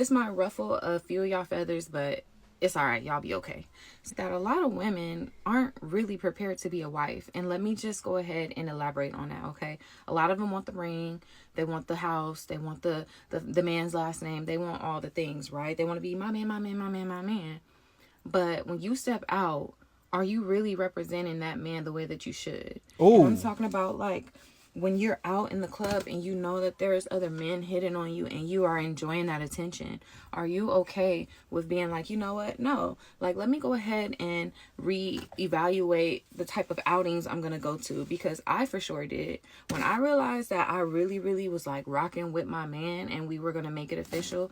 this might ruffle a few of y'all feathers, but it's all right. Y'all be okay. So that a lot of women aren't really prepared to be a wife. And let me just go ahead and elaborate on that, okay? A lot of them want the ring. They want the house. They want the man's last name. They want all the things, right? They want to be my man, my man, my man, my man. But when you step out, are you really representing that man the way that you should? And I'm Oh, talking about like when you're out in the club and you know that there's other men hitting on you and you are enjoying that attention. Are you okay with being like, you know what? No. Like, let me go ahead and reevaluate the type of outings I'm going to go to, because I for sure did. When I realized that I really, really was like rocking with my man and we were going to make it official,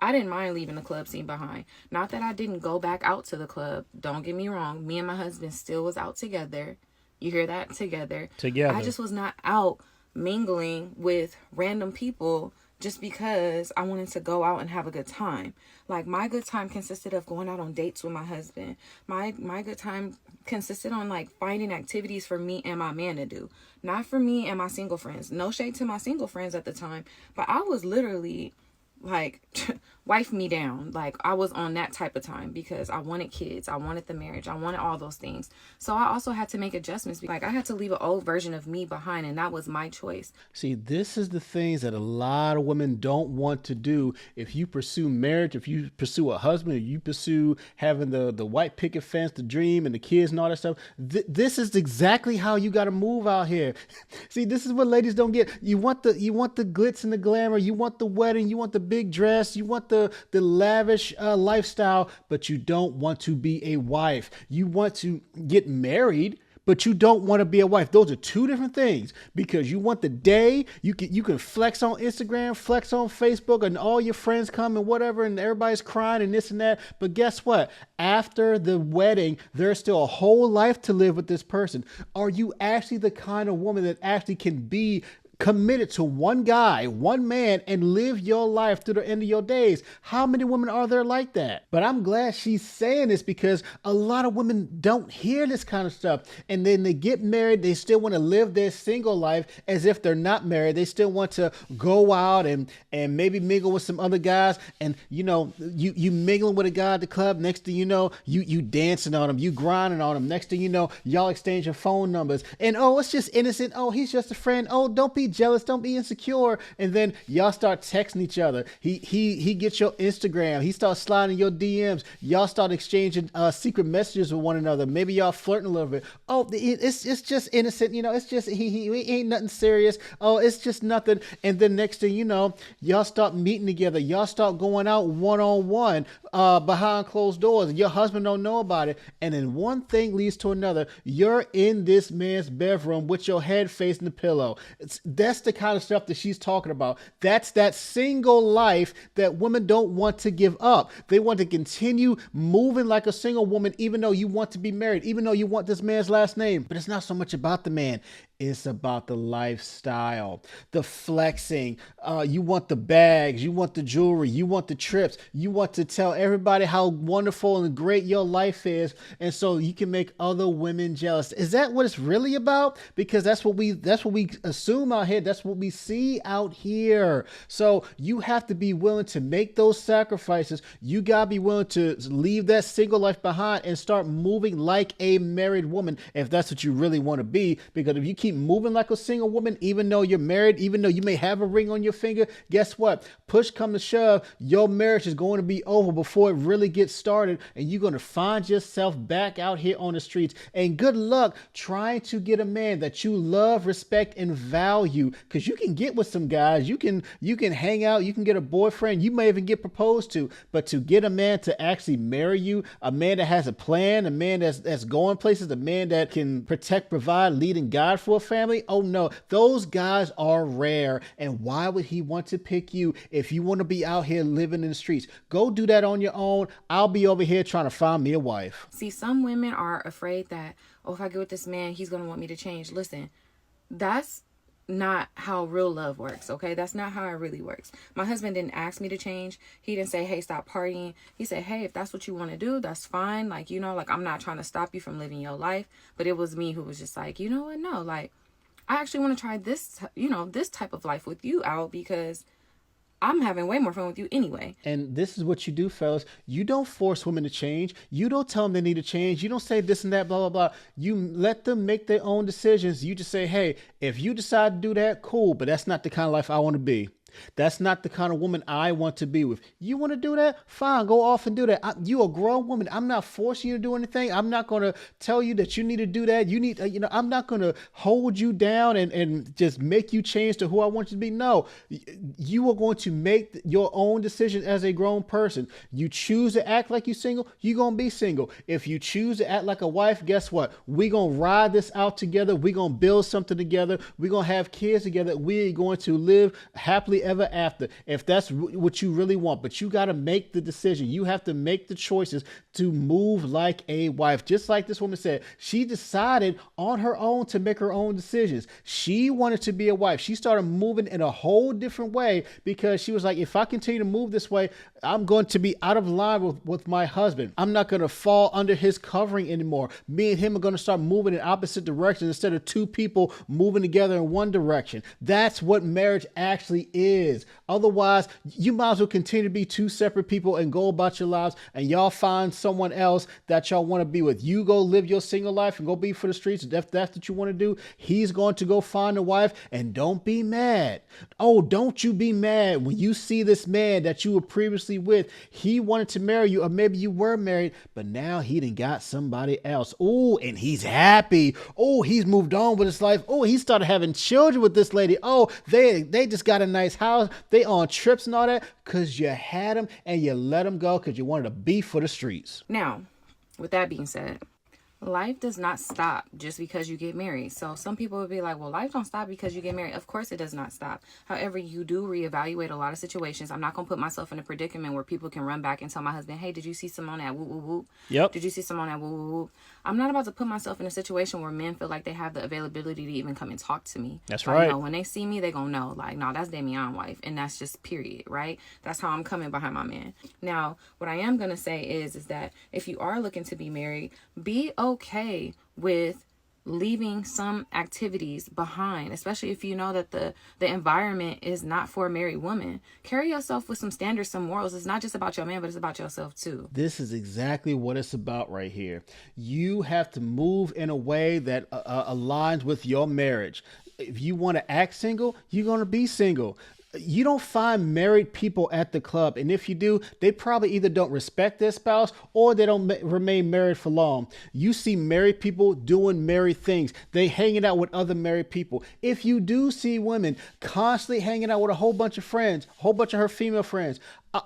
I didn't mind leaving the club scene behind. Not that I didn't go back out to the club. Don't get me wrong. Me and my husband still was out together. You hear that? Together. I together. just was not out mingling with random people just because I wanted to go out and have a good time. Like, my good time consisted of going out on dates with my husband. My good time consisted on like finding activities for me and my man to do. Not for me and my single friends. No shade to my single friends at the time, but I was literally like wife me down. Like, I was on that type of time because I wanted kids, I wanted the marriage, I wanted all those things. So I also had to make adjustments. Like, I had to leave an old version of me behind, and that was my choice. See, this is the things that a lot of women don't want to do. If you pursue marriage, if you pursue a husband, if you pursue having the white picket fence, the dream, and the kids and all that stuff, this is exactly how you got to move out here. See, this is what ladies don't get. You want the glitz and the glamour. You want the wedding. You want the big dress. You want the lavish lifestyle, but you don't want to be a wife. You want to get married, but you don't want to be a wife. Those are two different things, because you want the day you can flex on Instagram, flex on Facebook, and all your friends come and whatever, and everybody's crying and this and that. But guess what? After the wedding, there's still a whole life to live with this person. Are you actually the kind of woman that actually can be committed to one guy, one man, and live your life to the end of your days? How many women are there like that? But I'm glad she's saying this, because a lot of women don't hear this kind of stuff. And then they get married, they still want to live their single life as if they're not married. They still want to go out and maybe mingle with some other guys. And you mingling with a guy at the club. Next thing you know, you dancing on him, you grinding on him. Next thing you know, y'all exchanging phone numbers. And oh, it's just innocent. Oh, he's just a friend. Oh, don't be jealous, don't be insecure. And then y'all start texting each other. He gets your Instagram, he starts sliding your DMs, y'all start exchanging secret messages with one another. Maybe y'all flirting a little bit. Oh, it's just innocent. It's just he ain't nothing serious. Oh, it's just nothing. And then next thing you know, y'all start meeting together, y'all start going out one-on-one behind closed doors. Your husband don't know about it, and then one thing leads to another. You're in this man's bedroom with your head facing the pillow. That's the kind of stuff that she's talking about. That's that single life that women don't want to give up. They want to continue moving like a single woman, even though you want to be married, even though you want this man's last name. But it's not so much about the man. It's about the lifestyle, the flexing. You want the bags, you want the jewelry, you want the trips, you want to tell everybody how wonderful and great your life is, and so you can make other women jealous. Is that what it's really about? Because that's what we assume out here. That's what we see out here. So you have to be willing to make those sacrifices. You gotta be willing to leave that single life behind and start moving like a married woman, if that's what you really want to be. Because if you keep moving like a single woman, even though you're married, even though you may have a ring on your finger, guess what? Push come to shove, your marriage is going to be over before it really gets started, and you're going to find yourself back out here on the streets. And good luck trying to get a man that you love, respect, and value, because you can get with some guys, you can hang out, you can get a boyfriend, you may even get proposed to, but to get a man to actually marry you, a man that has a plan, a man that's going places, a man that can protect, provide, lead, and guide for a family, oh no, those guys are rare. And why would he want to pick you if you want to be out here living in the streets? Go do that on your own. I'll be over here trying to find me a wife. See, some women are afraid that, oh, if I get with this man, he's going to want me to change. Listen, that's not how real love works, okay? That's not how it really works. My husband didn't ask me to change. He didn't say, hey, stop partying. He said, hey, if that's what you want to do, that's fine. Like, I'm not trying to stop you from living your life. But it was me who was just like, you know what? No, like, I actually want to try this, this type of life with you out, because I'm having way more fun with you anyway. And this is what you do, fellas. You don't force women to change. You don't tell them they need to change. You don't say this and that, blah, blah, blah. You let them make their own decisions. You just say, hey, if you decide to do that, cool, but that's not the kind of life I want to be. That's not the kind of woman I want to be with. You want to do that? Fine, go off and do that. You a grown woman. I'm not forcing you to do anything. I'm not going to tell you that you need to do that. You need, I'm not going to hold you down and just make you change to who I want you to be. No, you are going to make your own decision as a grown person. You choose to act like you're single, you're going to be single. If you choose to act like a wife, guess what? We're going to ride this out together. We're going to build something together. We're going to have kids together. We're going to live happily ever after, if that's what you really want. But you got to make the decision. You have to make the choices to move like a wife. Just like this woman said, she decided on her own to make her own decisions. She wanted to be a wife. She started moving in a whole different way because she was like, if I continue to move this way, I'm going to be out of line with my husband. I'm not going to fall under his covering anymore. Me and him are going to start moving in opposite directions instead of two people moving together in one direction. That's what marriage actually is. Otherwise, you might as well continue to be two separate people and go about your lives, and y'all find someone else that y'all want to be with. You go live your single life and go be for the streets. If that's what you want to do, he's going to go find a wife. And don't be mad. Oh, don't you be mad when you see this man that you were previously with. He wanted to marry you, or maybe you were married, but now he done got somebody else. Oh, and he's happy. Oh, he's moved on with his life. Oh, he started having children with this lady. Oh, they just got a nice house. They on trips and all that because you had them and you let them go because you wanted to be for the streets. Now, with that being said, life does not stop just because you get married. So some people would be like, well, life don't stop because you get married. Of course it does not stop. However, you do reevaluate a lot of situations. I'm not going to put myself in a predicament where people can run back and tell my husband, hey, did you see Simone at whoop, whoop, whoop? Yep. Did you see Simone at whoop, whoop, whoop? I'm not about to put myself in a situation where men feel like they have the availability to even come and talk to me. That's right. No, when they see me, they're going to know, like, no, that's Damian wife. And that's just period, right? That's how I'm coming behind my man. Now, what I am going to say is that if you are looking to be married, be okay with leaving some activities behind, especially if you know that the environment is not for a married woman. Carry yourself with some standards, some morals. It's not just about your man, but it's about yourself too. This is exactly what it's about right here. You have to move in a way that aligns with your marriage. If you want to act single, you're going to be single. You don't find married people at the club. And if you do, they probably either don't respect their spouse or they don't remain married for long. You see married people doing married things. They hanging out with other married people. If you do see women constantly hanging out with a whole bunch of friends, a whole bunch of her female friends,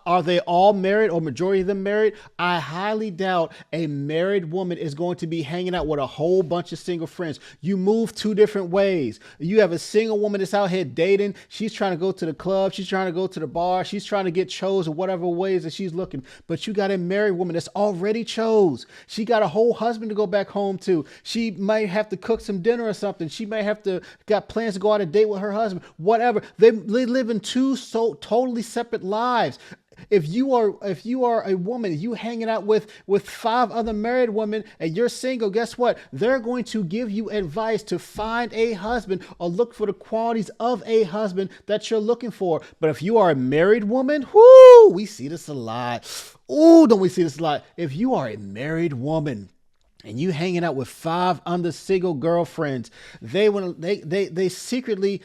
are they all married or majority of them married? I highly doubt a married woman is going to be hanging out with a whole bunch of single friends. You move two different ways. You have a single woman that's out here dating. She's trying to go to the club. She's trying to go to the bar. She's trying to get chose in whatever ways that she's looking. But you got a married woman that's already chose. She got a whole husband to go back home to. She might have to cook some dinner or something. She might have to got plans to go out on a date with her husband. Whatever. They live in two so totally separate lives. If you are a woman, you hanging out with 5 other married women and you're single, guess what? They're going to give you advice to find a husband or look for the qualities of a husband that you're looking for. But if you are a married woman, whoo, we see this a lot. Oh, don't we see this a lot? If you are a married woman and you hanging out with 5 other single girlfriends, they secretly,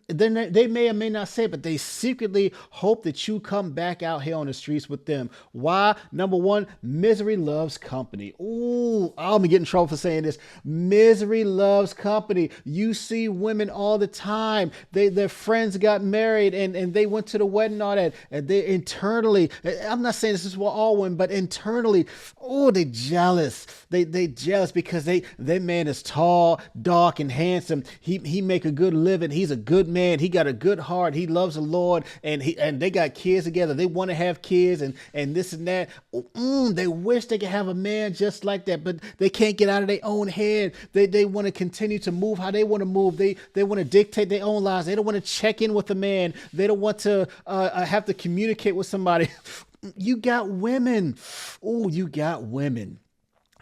they may or may not say it, but they secretly hope that you come back out here on the streets with them. Why? Number one, misery loves company. Ooh, I'm gonna get in trouble for saying this. Misery loves company. You see women all the time. Their friends got married and they went to the wedding and all that. And they internally, I'm not saying this is for all women, but internally, oh, they jealous. They jealous because their man is tall, dark, and handsome. He make a good living. He's a good man. He got a good heart. He loves the Lord, and they got kids together. They want to have kids and this and that. They wish they could have a man just like that, but they can't get out of their own head. They want to continue to move how they want to move. They want to dictate their own lives. They don't want to check in with a man. They don't want to have to communicate with somebody. You got women. Oh, you got women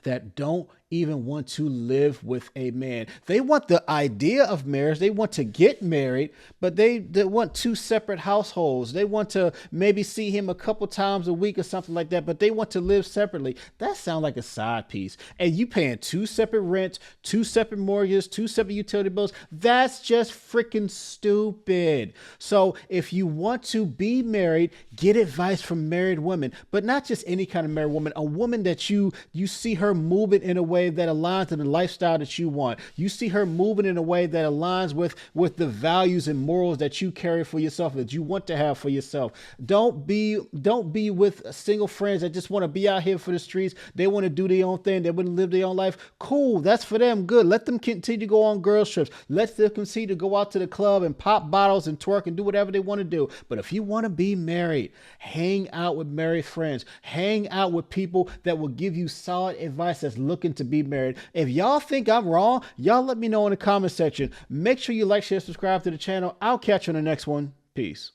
that don't even want to live with a man. They want the idea of marriage. They want to get married, but they want two separate households. They want to maybe see him a couple times a week or something like that, but they want to live separately. That sounds like a side piece. And you paying two separate rents, two separate mortgages, two separate utility bills. That's just freaking stupid. So if you want to be married, get advice from married women, but not just any kind of married woman, a woman that you see her moving in a way that aligns to the lifestyle that you want. You see her moving in a way that aligns with the values and morals that you carry for yourself, that you want to have for yourself. Don't be with single friends that just want to be out here for the streets. They want to do their own thing. They want to live their own life. Cool. That's for them. Good. Let them continue to go on girls trips. Let them continue to go out to the club and pop bottles and twerk and do whatever they want to do. But if you want to be married, hang out with married friends. Hang out with people that will give you solid advice that's looking to be married. If y'all think I'm wrong, y'all let me know in the comment section. Make sure you like, share, subscribe to the channel. I'll catch you on the next one. Peace.